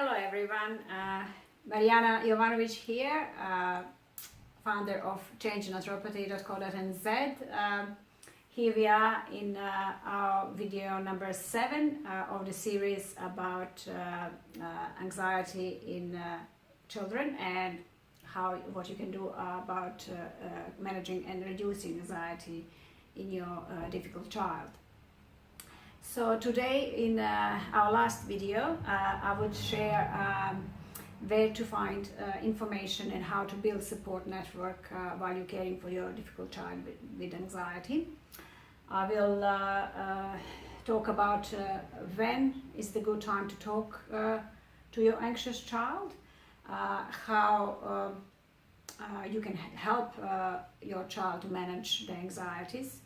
Hello everyone, Mariana Jovanovic here, founder of changenaturopathy.co.nz. Here we are in our video number 7 of the series about anxiety in children and what you can do about managing and reducing anxiety in your difficult child. So today in our last video I would share where to find information and how to build support network while you're caring for your difficult child with anxiety. I will talk about when is the good time to talk to your anxious child, how you can help your child to manage the anxieties,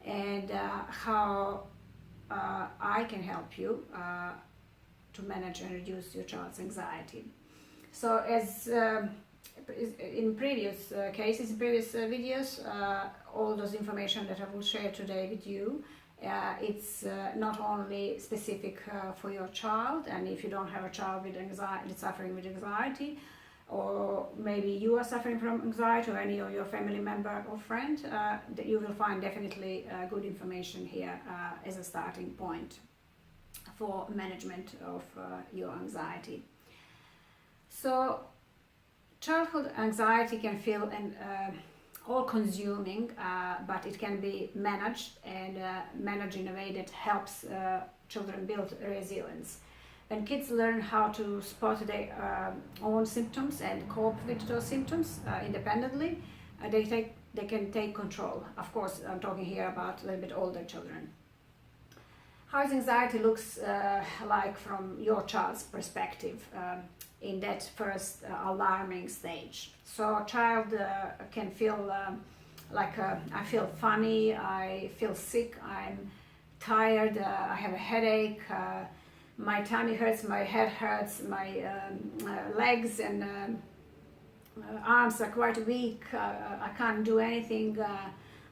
and how I can help you to manage and reduce your child's anxiety. So as in previous cases, in previous videos, all those information that I will share today with you, it's not only specific for your child, and if you don't have a child with anxiety, suffering with anxiety, or maybe you are suffering from anxiety, or any of your family member or friend, that you will find definitely good information here as a starting point for management of your anxiety. So childhood anxiety can feel all-consuming, but it can be managed and managed in a way that helps children build resilience. When kids learn how to spot their own symptoms and cope with those symptoms independently, they can take control. Of course, I'm talking here about a little bit older children. How anxiety looks like from your child's perspective in that first alarming stage. So a child can feel like I feel funny, I feel sick, I'm tired, I have a headache, my tummy hurts, my head hurts, my legs and arms are quite weak, I can't do anything,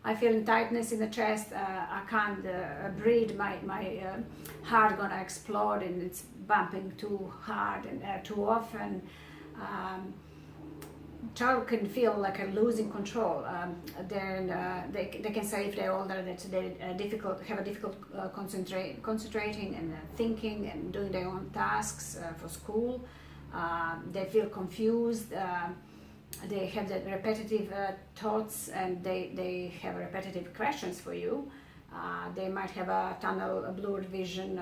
I feel tightness in the chest, I can't breathe, my heart gonna explode and it's bumping too hard and too often. Child can feel like a losing control. Then they can say if they're older that they have a difficult concentrating and thinking and doing their own tasks for school. They feel confused. They have the repetitive thoughts and they have repetitive questions for you. They might have a tunnel, a blurred vision.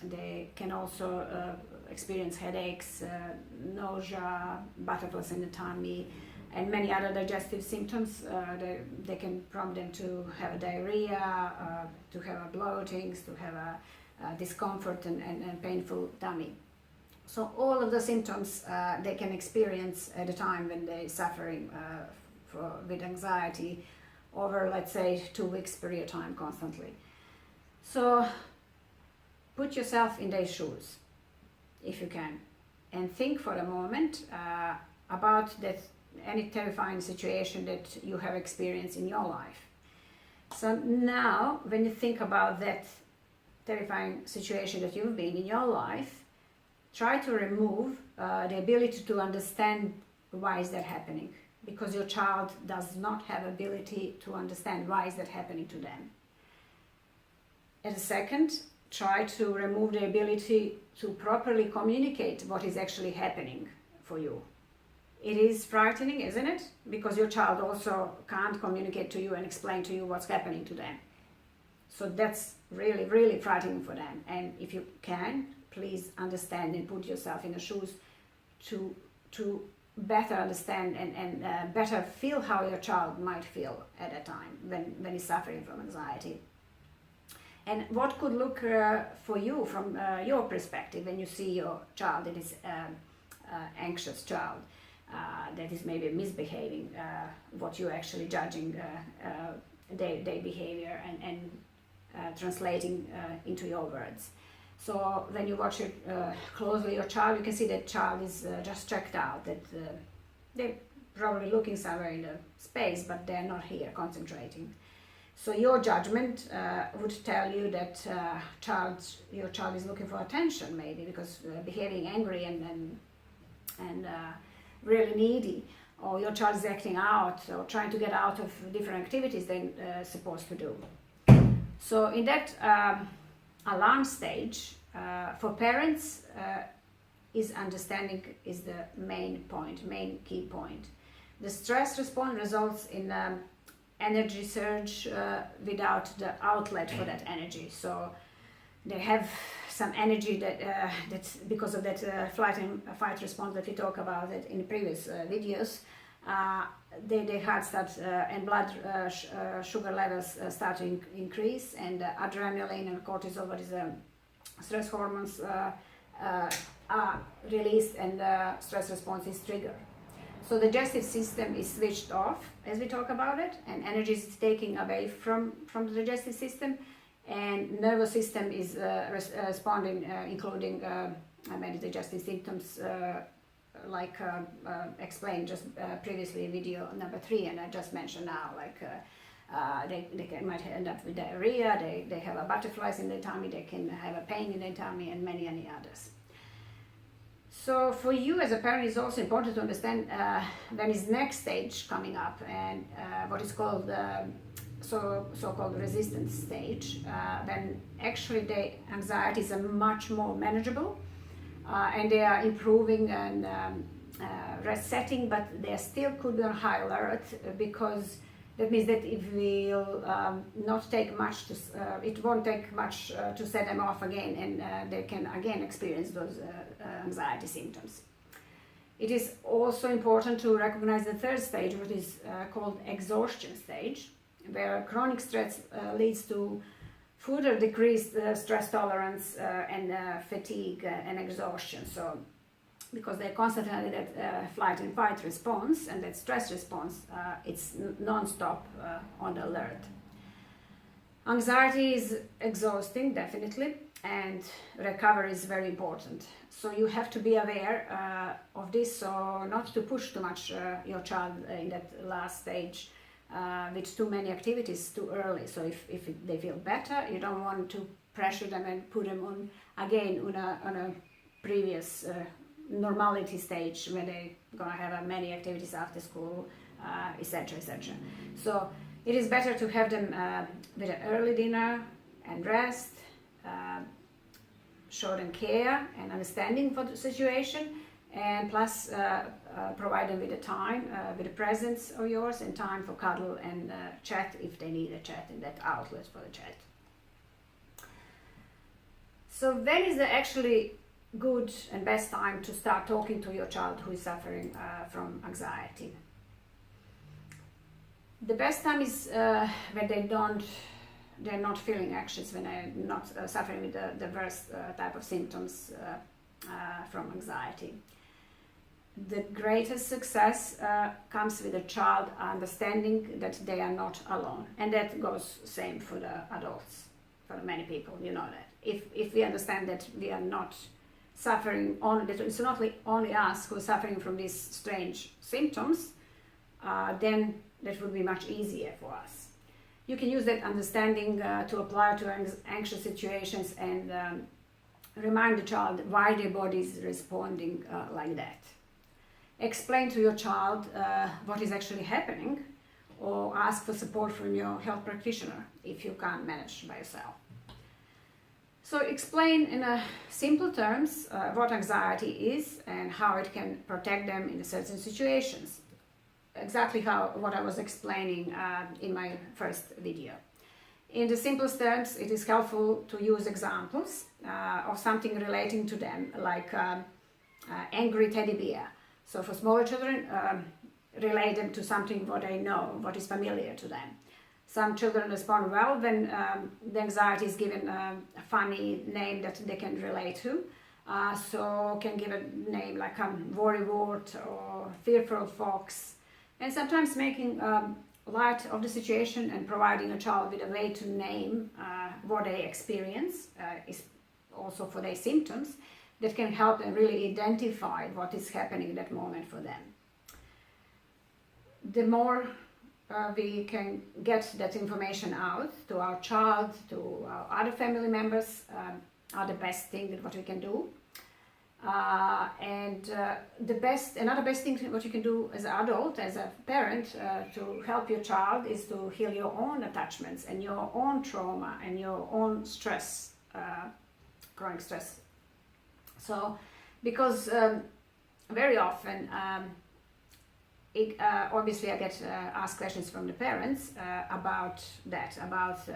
They can also experience headaches, nausea, butterflies in the tummy, and many other digestive symptoms. They can prompt them to have a diarrhea, to have a bloatings, to have a discomfort and painful tummy. So all of the symptoms they can experience at a time when they're suffering with anxiety over, let's say, 2 weeks period of time constantly. So put yourself in their shoes, if you can, and think for a moment about that any terrifying situation that you have experienced in your life. So now, when you think about that terrifying situation that you've been in your life, try to remove the ability to understand why is that happening, because your child does not have ability to understand why is that happening to them. At a second, try to remove the ability to properly communicate what is actually happening for you. It is frightening, isn't it? Because your child also can't communicate to you and explain to you what's happening to them. So that's really, really frightening for them. And if you can, please understand and put yourself in the shoes to better understand and better feel how your child might feel at a time when he's suffering from anxiety. And what could look for you from your perspective when you see your child that is anxious child, that is maybe misbehaving, what you're actually judging their behavior and translating into your words. So when you watch closely your child, you can see that child is just checked out, that they're probably looking somewhere in the space, but they're not here concentrating. So your judgment would tell you that your child is looking for attention, maybe because behaving angry and really needy, or your child is acting out or trying to get out of different activities they're supposed to do. So in that alarm stage, for parents, is understanding is the main key point. The stress response results in energy surge without the outlet for that energy. So they have some energy that's because of that flight and fight response that we talk about it in the previous videos. Their heart starts and blood sugar levels start to increase, and adrenaline and cortisol, what is stress hormones, are released, and the stress response is triggered. So the digestive system is switched off as we talk about it, and energy is taken away from the digestive system, and nervous system is responding, including many digestive symptoms like explained just previously in video number 3, and I just mentioned now, like they might end up with diarrhea, they have butterflies in their tummy, they can have a pain in their tummy, and many others. So for you as a parent, it's also important to understand when is next stage coming up, and what is called so-called resistance stage, when actually the anxieties are much more manageable, and they are improving and resetting, but they still could be on high alert, because that means that it will not take much to, it won't take much to set them off again, and they can again experience those anxiety symptoms. It is also important to recognize the third stage, which is called exhaustion stage, where chronic stress leads to further decreased stress tolerance and fatigue and exhaustion. So, because they constantly have that flight and fight response, and that stress response, it's non-stop on the alert. Anxiety is exhausting, definitely, and recovery is very important. So you have to be aware of this, so not to push too much your child in that last stage with too many activities too early. So if they feel better, you don't want to pressure them and put them on again on a previous normality stage where they're gonna have many activities after school, etc. So it is better to have them with an early dinner and rest, show them care and understanding for the situation, and plus provide them with the time, with the presence of yours, and time for cuddle and chat if they need a chat, and that outlet for the chat. So when is the actually good and best time to start talking to your child who is suffering from anxiety? The best time is when they're not feeling anxious, when they're not suffering with the worst type of symptoms from anxiety. The greatest success comes with a child understanding that they are not alone, and that goes same for the adults, for many people, you know that. If we understand that we are not suffering, that it's not only us who are suffering from these strange symptoms, then that would be much easier for us. You can use that understanding to apply to anxious situations, and remind the child why their body is responding like that. Explain to your child what is actually happening, or ask for support from your health practitioner if you can't manage by yourself. So explain in simple terms what anxiety is and how it can protect them in certain situations. Exactly what I was explaining in my first video. In the simplest terms, it is helpful to use examples of something relating to them, like angry teddy bear. So for smaller children, relate them to something what they know, what is familiar to them. Some children respond well when the anxiety is given a funny name that they can relate to. So can give a name like worrywart or fearful fox. And sometimes making light of the situation and providing a child with a way to name what they experience is also for their symptoms, that can help them really identify what is happening in that moment for them. The more we can get that information out to our child, to our other family members, are the best thing that what we can do. Another best thing what you can do as an adult, as a parent, to help your child is to heal your own attachments and your own trauma and your own stress, chronic stress. So, because very often, obviously I get asked questions from the parents about that, about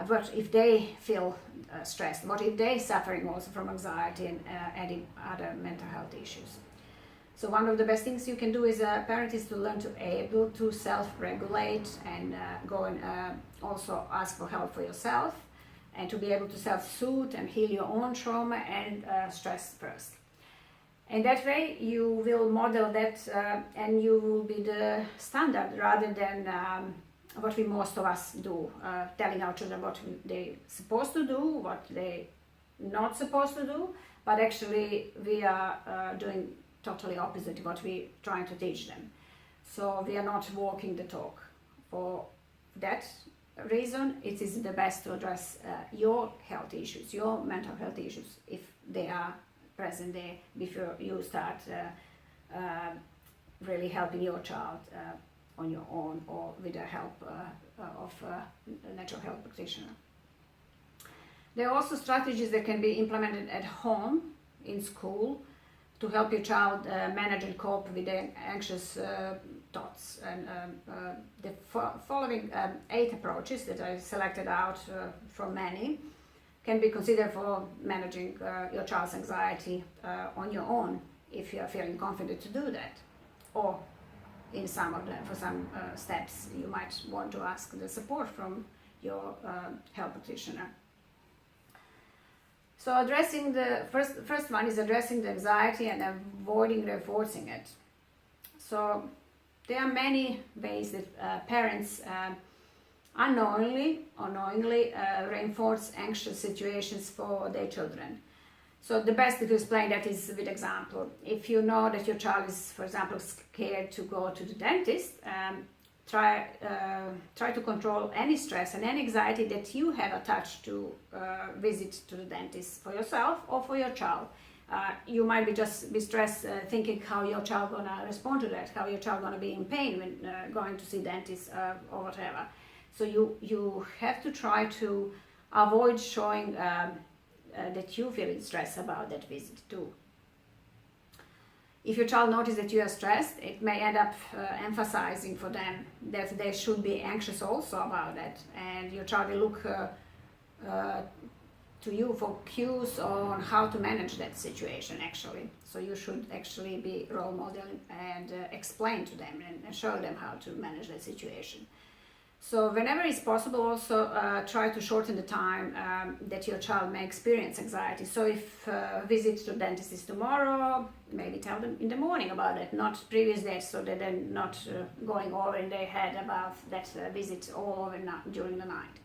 what if they feel stressed, what if they're suffering also from anxiety and any other mental health issues. So one of the best things you can do as a parent is to learn to able to self-regulate and go and also ask for help for yourself, and to be able to self-soothe and heal your own trauma and stress first. And that way you will model that and you will be the standard rather than what we most of us do, telling our children what they're supposed to do, what they're not supposed to do, but actually we are doing totally opposite of what we're trying to teach them. So we are not walking the talk. For that reason, it is the best to address your health issues, your mental health issues, if they are present there, before you start really helping your child on your own or with the help of a natural health practitioner. There are also strategies that can be implemented at home, in school, to help your child manage and cope with their anxious thoughts. And the following 8 approaches that I selected out from many can be considered for managing your child's anxiety on your own, if you are feeling confident to do that. Or in some of them, for some steps, you might want to ask the support from your health practitioner. So addressing the first one is addressing the anxiety and avoiding reinforcing it. So there are many ways that parents unknowingly or knowingly reinforce anxious situations for their children. So the best to explain that is with example. If you know that your child is, for example, scared to go to the dentist, try to control any stress and any anxiety that you have attached to visit to the dentist for yourself or for your child. You might be stressed thinking how your child gonna respond to that, how your child gonna be in pain when going to see dentist or whatever. So you have to try to avoid showing that you feel stressed about that visit too. If your child notices that you are stressed, it may end up emphasizing for them that they should be anxious also about that, and your child will look to you for cues on how to manage that situation actually. So you should actually be role model and explain to them and show them how to manage that situation. So whenever it's possible, also try to shorten the time that your child may experience anxiety. So if visit to the dentist is tomorrow, maybe tell them in the morning about it, not previous days, so that they're not going over in their head about that visit all over during the night.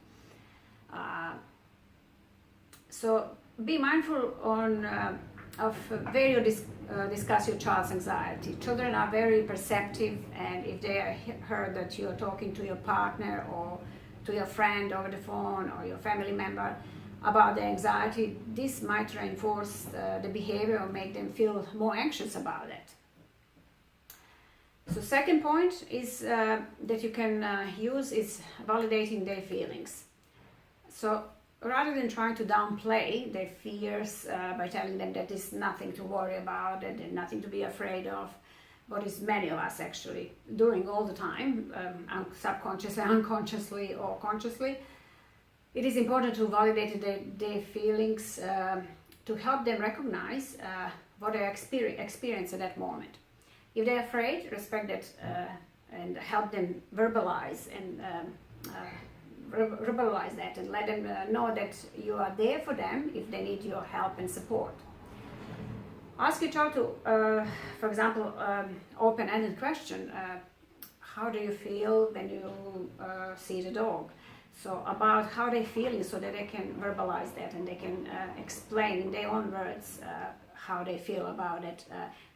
So be mindful of where you discuss your child's anxiety. Children are very perceptive, and if they heard that you're talking to your partner or to your friend over the phone or your family member about their anxiety, this might reinforce the behavior or make them feel more anxious about it. So second point is that you can use is validating their feelings. So rather than trying to downplay their fears by telling them that there's nothing to worry about, that there's nothing to be afraid of, what is many of us actually doing all the time, subconsciously, unconsciously or consciously, it is important to validate their feelings to help them recognize what they experience at that moment. If they're afraid, respect that and help them verbalize and verbalize that and let them know that you are there for them if they need your help and support. Ask your child to, for example, open-ended question, how do you feel when you see the dog? So about how they're feeling, so that they can verbalize that and they can explain in their own words how they feel about it.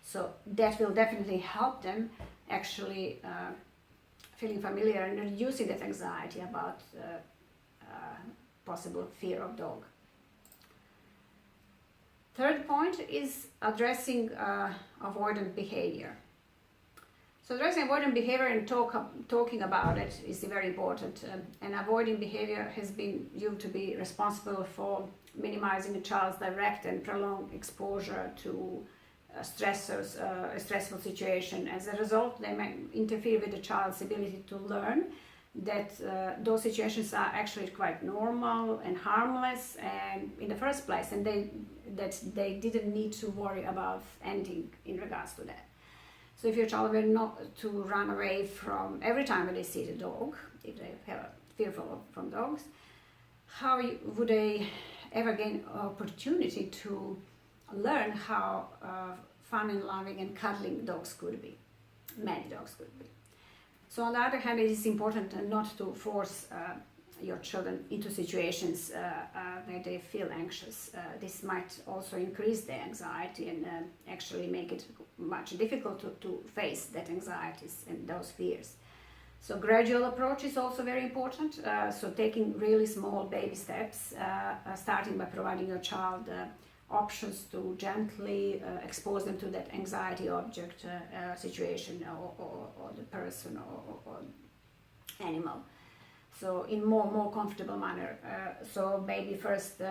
So that will definitely help them actually feeling familiar and reducing that anxiety about possible fear of dog. Third point is addressing avoidant behavior. So addressing avoidant behavior and talking about it is very important. And avoiding behavior has been viewed to be responsible for minimizing a child's direct and prolonged exposure to a stressful situation. As a result, they may interfere with the child's ability to learn that those situations are actually quite normal and harmless and in the first place, and that they didn't need to worry about anything in regards to that. So if your child were not to run away from every time that they see the dog, if they are fearful from dogs, how would they ever gain opportunity to learn how fun and loving and cuddling dogs could be, many dogs could be. So on the other hand, it is important not to force your children into situations where they feel anxious. This might also increase their anxiety and actually make it much difficult to face that anxieties and those fears. So gradual approach is also very important. So taking really small baby steps, starting by providing your child options to gently expose them to that anxiety object, situation, or the person or animal. So in more comfortable manner. So maybe first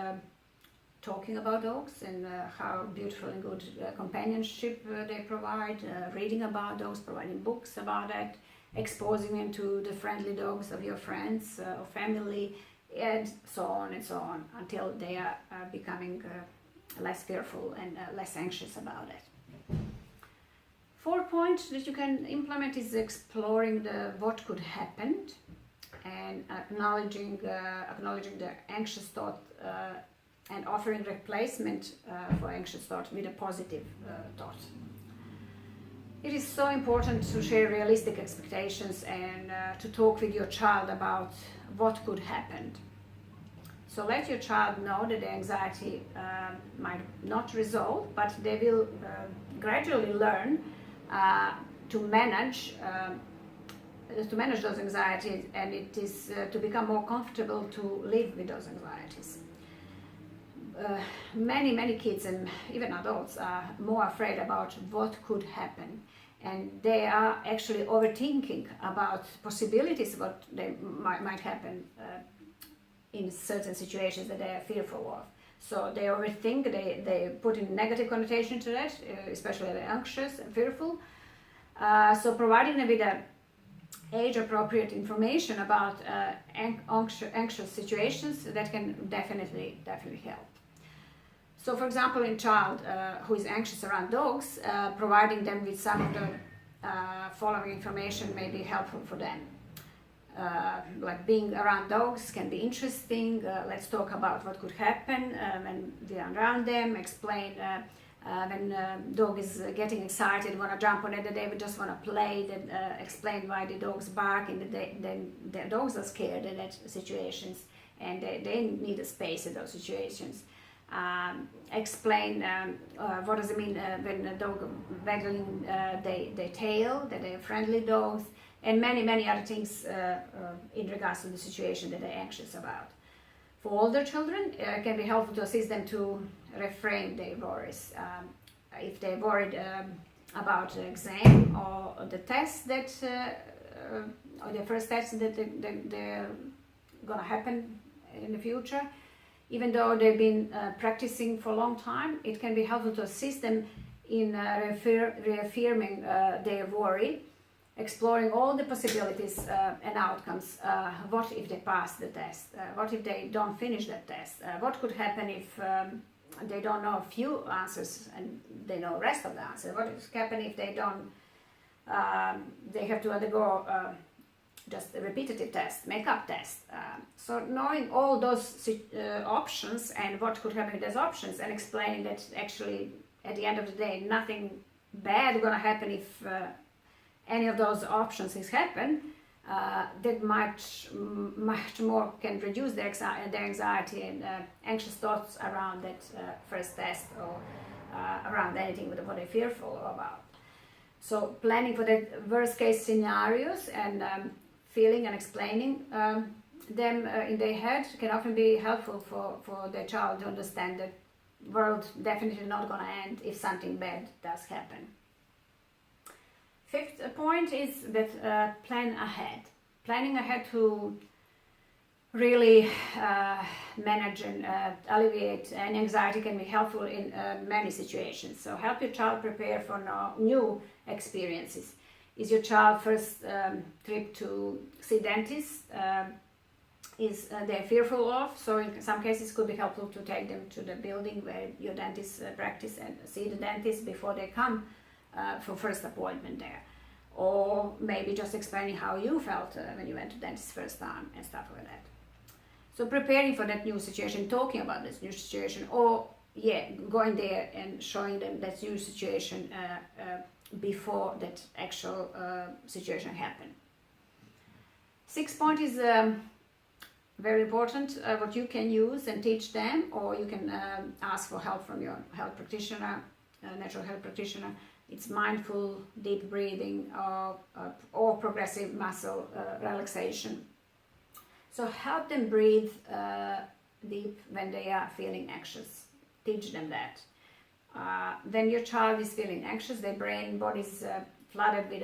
talking about dogs and how beautiful and good companionship they provide, reading about dogs, providing books about it, exposing them to the friendly dogs of your friends or family, and so on until they are becoming less fearful and less anxious about it. Fourth point that you can implement is exploring what could happen and acknowledging the anxious thought and offering replacement for anxious thought with a positive thought. It is so important to share realistic expectations and to talk with your child about what could happen. So let your child know that the anxiety might not resolve, but they will gradually learn to manage those anxieties, and it is to become more comfortable to live with those anxieties. Many kids and even adults are more afraid about what could happen, and they are actually overthinking about possibilities what they might happen in certain situations that they are fearful of. So they overthink, they put in negative connotation to that, especially the anxious and fearful. So providing them with age-appropriate information about anxious situations, that can definitely help. So for example, in a child who is anxious around dogs, providing them with some of the following information may be helpful for them. Like being around dogs can be interesting. Let's talk about what could happen when we are around them. Explain when dog is getting excited, want to jump on it, they would just want to play. Then explain why the dogs bark, and then the dogs are scared in that situations, and they need a space in those situations. Explain what does it mean when a dog waggling their tail, that they are friendly dogs, and many other things in regards to the situation that they're anxious about. For older children, it can be helpful to assist them to reframe their worries. If they're worried about the exam or the test that, or the first test that they're gonna happen in the future, even though they've been practicing for a long time, it can be helpful to assist them in reaffirming their worry, exploring all the possibilities and outcomes. What if they pass the test? What if they don't finish that test? What could happen if they don't know a few answers and they know the rest of the answers? What could happen if they don't, they have to undergo just a repetitive test, make-up test. So knowing all those options and what could happen with those options, and explaining that actually at the end of the day nothing bad gonna happen if any of those options is happen, that much more can reduce their anxiety and anxious thoughts around that first test or around anything what they're fearful about. So planning for the worst case scenarios and feeling and explaining them in their head can often be helpful for their child to understand that world definitely not going to end if something bad does happen. Fifth point is that plan ahead. Planning ahead to really manage and alleviate any anxiety can be helpful in many situations. So help your child prepare for new experiences. Is your child first trip to see dentist? Is they're fearful of? So in some cases it could be helpful to take them to the building where your dentist practice and see the dentist before they come for first appointment there. Or maybe just explaining how you felt when you went to dentist first time and stuff like that. So preparing for that new situation, talking about this new situation, or going there and showing them that new situation before that actual situation happened. Sixth point is very important, what you can use and teach them, or you can ask for help from your health practitioner, natural health practitioner. It's mindful, deep breathing, or progressive muscle relaxation. So help them breathe deep when they are feeling anxious. Teach them that. When your child is feeling anxious, their body is flooded with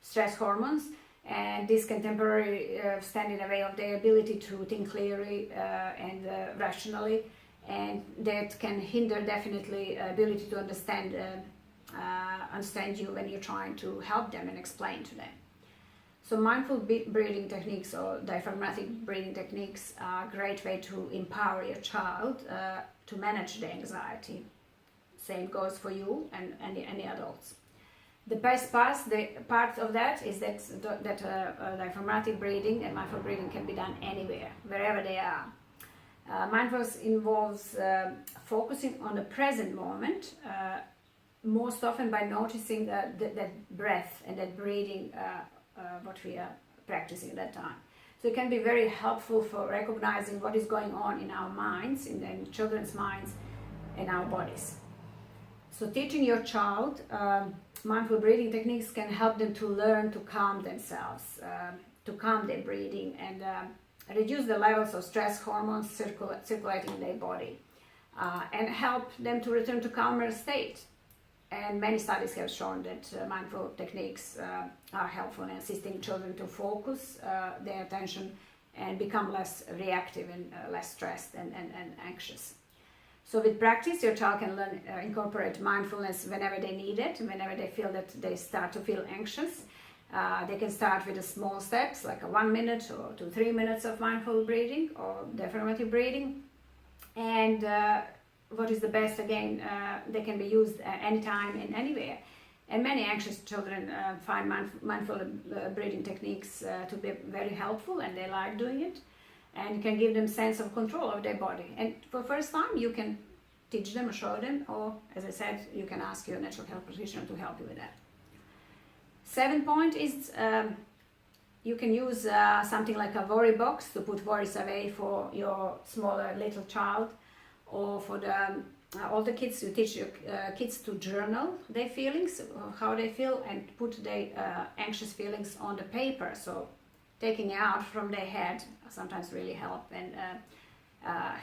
stress hormones, and this can temporarily stand in the way of their ability to think clearly and rationally, and that can hinder definitely ability to understand you when you're trying to help them and explain to them. So mindful breathing techniques or diaphragmatic breathing techniques are a great way to empower your child to manage the anxiety. Same goes for you and any adults. The best part of that is that diaphragmatic breathing and mindful breathing can be done anywhere, wherever they are. Mindfulness involves focusing on the present moment, most often by noticing that breath and that breathing what we are practicing at that time. So it can be very helpful for recognizing what is going on in our minds, in children's minds, and our bodies. So teaching your child mindful breathing techniques can help them to learn to calm themselves, to calm their breathing, and reduce the levels of stress hormones circulating in their body, and help them to return to calmer state. And many studies have shown that mindful techniques are helpful in assisting children to focus their attention and become less reactive and less stressed and anxious. So with practice, your child can learn incorporate mindfulness whenever they need it, whenever they feel that they start to feel anxious. They can start with the small steps, like 1 minute or 2 3 minutes of mindful breathing or diaphragmatic breathing. And what is the best, again, they can be used anytime and anywhere. And many anxious children find mindful breathing techniques to be very helpful, and they like doing it, and can give them sense of control of their body. And for the first time, you can teach them or show them, or as I said, you can ask your natural health practitioner to help you with that. 7th point is you can use something like a worry box to put worries away for your smaller little child, or for the older kids. You teach your kids to journal their feelings, how they feel, and put their anxious feelings on the paper. So taking it out from their head sometimes really help, and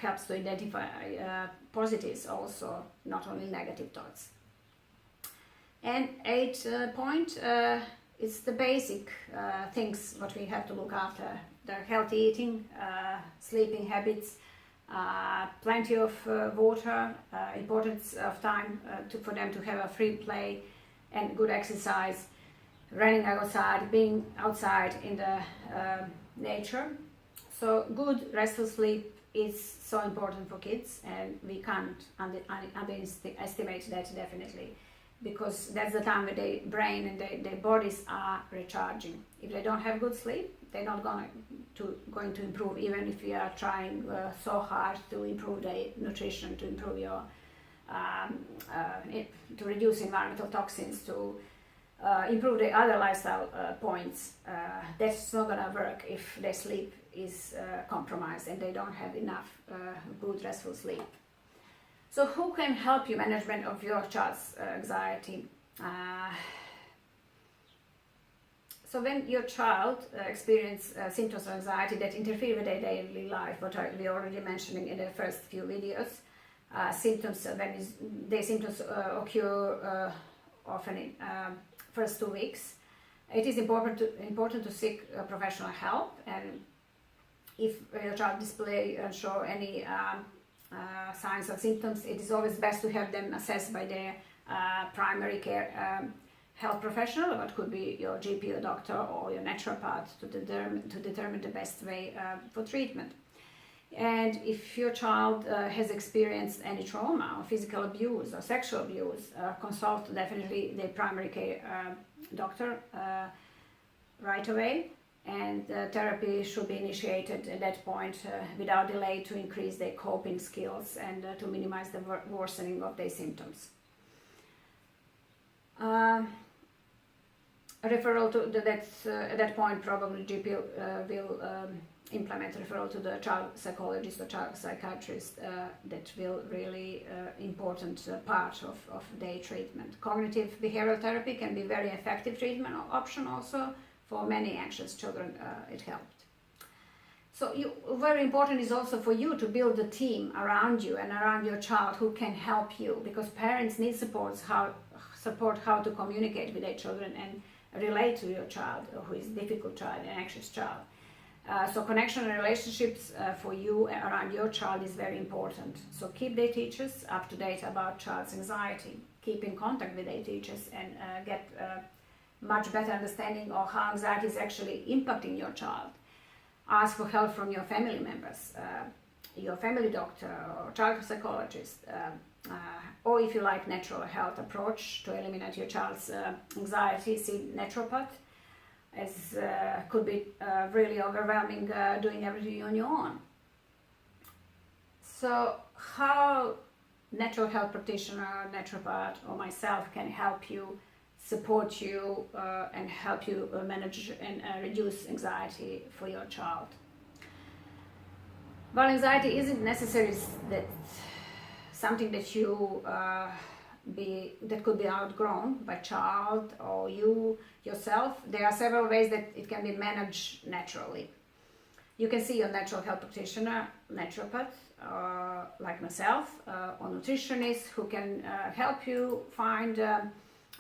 helps to identify positives also, not only negative thoughts. And 8th point is the basic things what we have to look after: the healthy eating, sleeping habits, plenty of water, importance of time for them to have a free play and good exercise, running outside, being outside in the nature. So good restful sleep is so important for kids, and we can't underestimate that definitely, because that's the time where their brain and their bodies are recharging. If they don't have good sleep, they're not going to improve, even if you are trying so hard to improve their nutrition, to improve your to reduce environmental toxins, to improve the other lifestyle points. That's not going to work if their sleep is compromised and they don't have enough good restful sleep. So who can help you management of your child's anxiety? So when your child experiences symptoms of anxiety that interfere with their daily life, what we already mentioning in the first few videos, symptoms their symptoms occur often in first 2 weeks, it is important to seek professional help. And if your child display and show any signs or symptoms, it is always best to have them assessed by their primary care health professional, what could be your GP or doctor or your naturopath, to determine the best way for treatment. And if your child has experienced any trauma or physical abuse or sexual abuse, consult definitely the primary care doctor right away. And therapy should be initiated at that point without delay to increase their coping skills and to minimize the worsening of their symptoms. A referral to at that point probably GP will implement referral to the child psychologist or child psychiatrist. That will really important part of their treatment. Cognitive behavioral therapy can be very effective treatment option also for many anxious children. It helped. So very important is also for you to build a team around you and around your child who can help you, because parents need support how to communicate with their children and relate to your child who is a difficult child, an anxious child. So connection and relationships for you around your child is very important. So keep their teachers up to date about child's anxiety. Keep in contact with their teachers and get much better understanding of how anxiety is actually impacting your child. Ask for help from your family members, your family doctor or child psychologist, or if you like natural health approach to eliminate your child's anxiety, see naturopath, as could be really overwhelming doing everything on your own. So how natural health practitioner, naturopath or myself can help you, support you and help you manage and reduce anxiety for your child. Well, anxiety isn't necessarily that something that you that could be outgrown by child or you yourself. There are several ways that it can be managed naturally. You can see your natural health practitioner, naturopath, like myself, or nutritionist who can help you find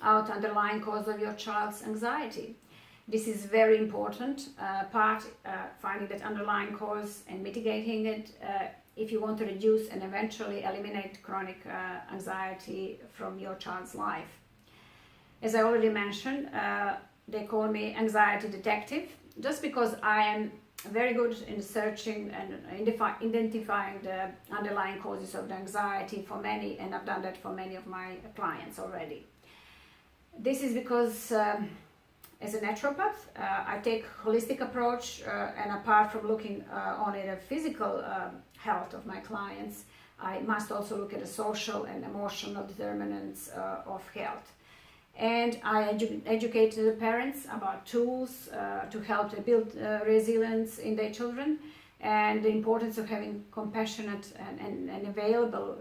out underlying cause of your child's anxiety. This is very important part, finding that underlying cause and mitigating it if you want to reduce and eventually eliminate chronic anxiety from your child's life. As I already mentioned, they call me anxiety detective, just because I am very good in searching and identifying the underlying causes of the anxiety for many, and I've done that for many of my clients already. This is because as a naturopath, I take holistic approach, and apart from looking only at the physical health of my clients, I must also look at the social and emotional determinants of health. And I educate the parents about tools to help them build resilience in their children, and the importance of having compassionate and available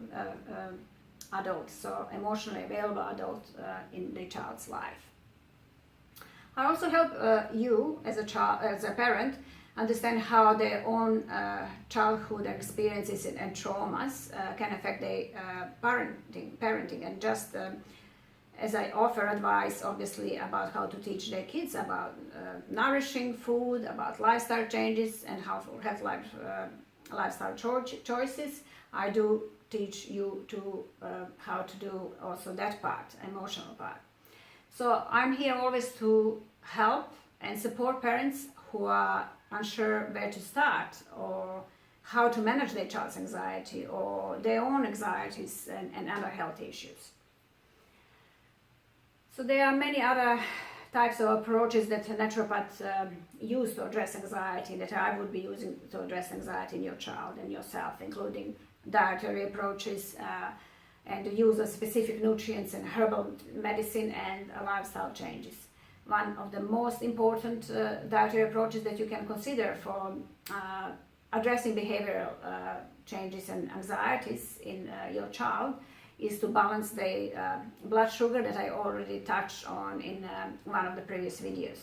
adults, so emotionally available adults in their child's life. I also help you as a parent understand how their own childhood experiences and traumas can affect their parenting, and just as I offer advice obviously about how to teach their kids about nourishing food, about lifestyle changes and how to have lifestyle choices, I do teach you to how to do also that part, emotional part. So I'm here always to help and support parents who are unsure where to start or how to manage their child's anxiety or their own anxieties and other health issues. So there are many other types of approaches that naturopaths use to address anxiety that I would be using to address anxiety in your child and yourself, including dietary approaches and the use of specific nutrients and herbal medicine and lifestyle changes. One of the most important dietary approaches that you can consider for addressing behavioral changes and anxieties in your child is to balance the blood sugar that I already touched on in one of the previous videos.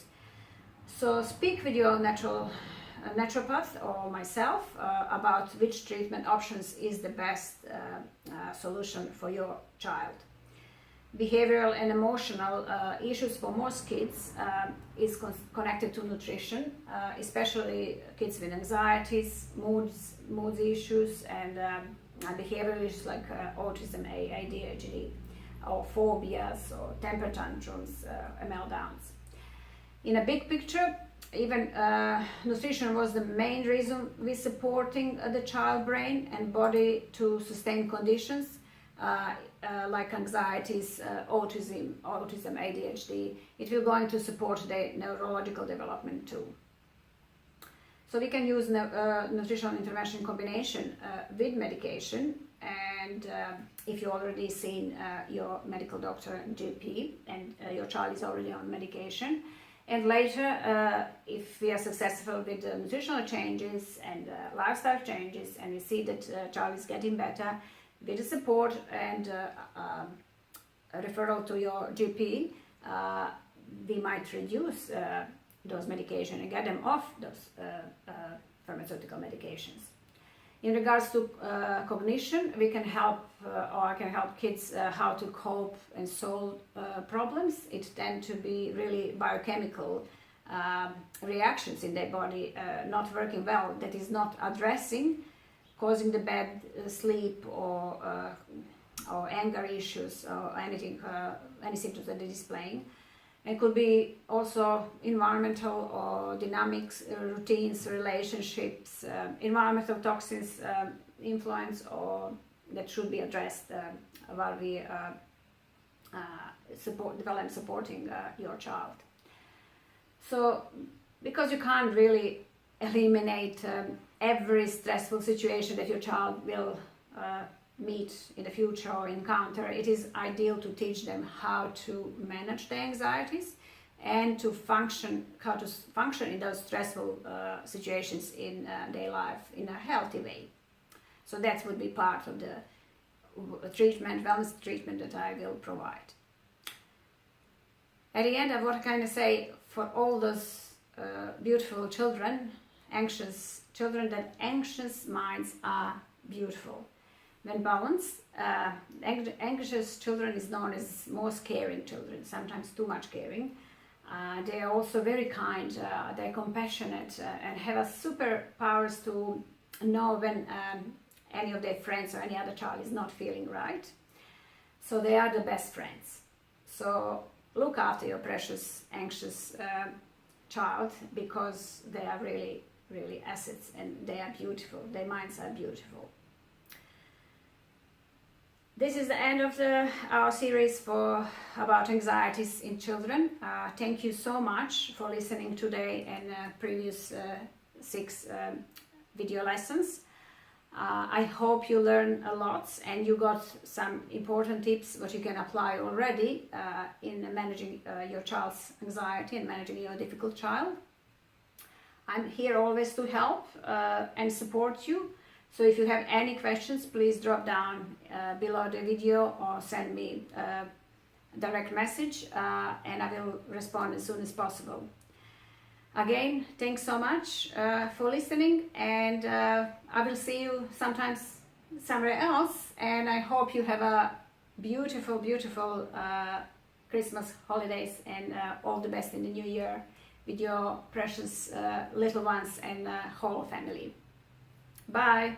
So speak with your naturopath or myself about which treatment options is the best solution for your child. Behavioral and emotional issues for most kids is connected to nutrition, especially kids with anxieties, mood issues, and behavioral issues like autism, ADHD, or phobias, or temper tantrums, meltdowns. In a big picture, even nutrition was the main reason we supporting the child brain and body to sustain conditions like anxieties, autism, ADHD. It will going to support the neurological development too. So we can use nutritional intervention combination with medication, and if you already seen your medical doctor and GP and your child is already on medication, and later if we are successful with the nutritional changes and lifestyle changes, and we see that child is getting better, with the support and a referral to your GP, we might reduce those medications and get them off those pharmaceutical medications. In regards to cognition, we can help or I can help kids how to cope and solve problems. It tends to be really biochemical reactions in their body not working well, that is not addressing, causing the bad sleep or anger issues or anything, any symptoms that they're displaying. It could be also environmental or dynamics, routines, relationships, environmental toxins influence, or that should be addressed while we supporting your child. So, because you can't really eliminate every stressful situation that your child will meet in the future or encounter, it is ideal to teach them how to manage their anxieties and to how to function in those stressful situations in their life in a healthy way. So that would be part of the wellness treatment that I will provide. At the end, I want to kind of say for all those beautiful children, anxious children, that anxious minds are beautiful. When balanced, anxious children is known as most caring children, sometimes too much caring. They are also very kind, they're compassionate, and have a superpowers to know when any of their friends or any other child is not feeling right. So they are the best friends. So look after your precious, anxious child, because they are really, really assets, and they are beautiful. Their minds are beautiful. This is the end of our series about anxieties in children. Thank you so much for listening today and previous 6 video lessons. I hope you learned a lot and you got some important tips what you can apply already in managing your child's anxiety and managing your difficult child. I'm here always to help and support you. So if you have any questions, please drop down below the video or send me a direct message and I will respond as soon as possible. Again, thanks so much for listening, and I will see you sometimes somewhere else, and I hope you have a beautiful, beautiful Christmas holidays and all the best in the new year with your precious little ones and whole family. Bye!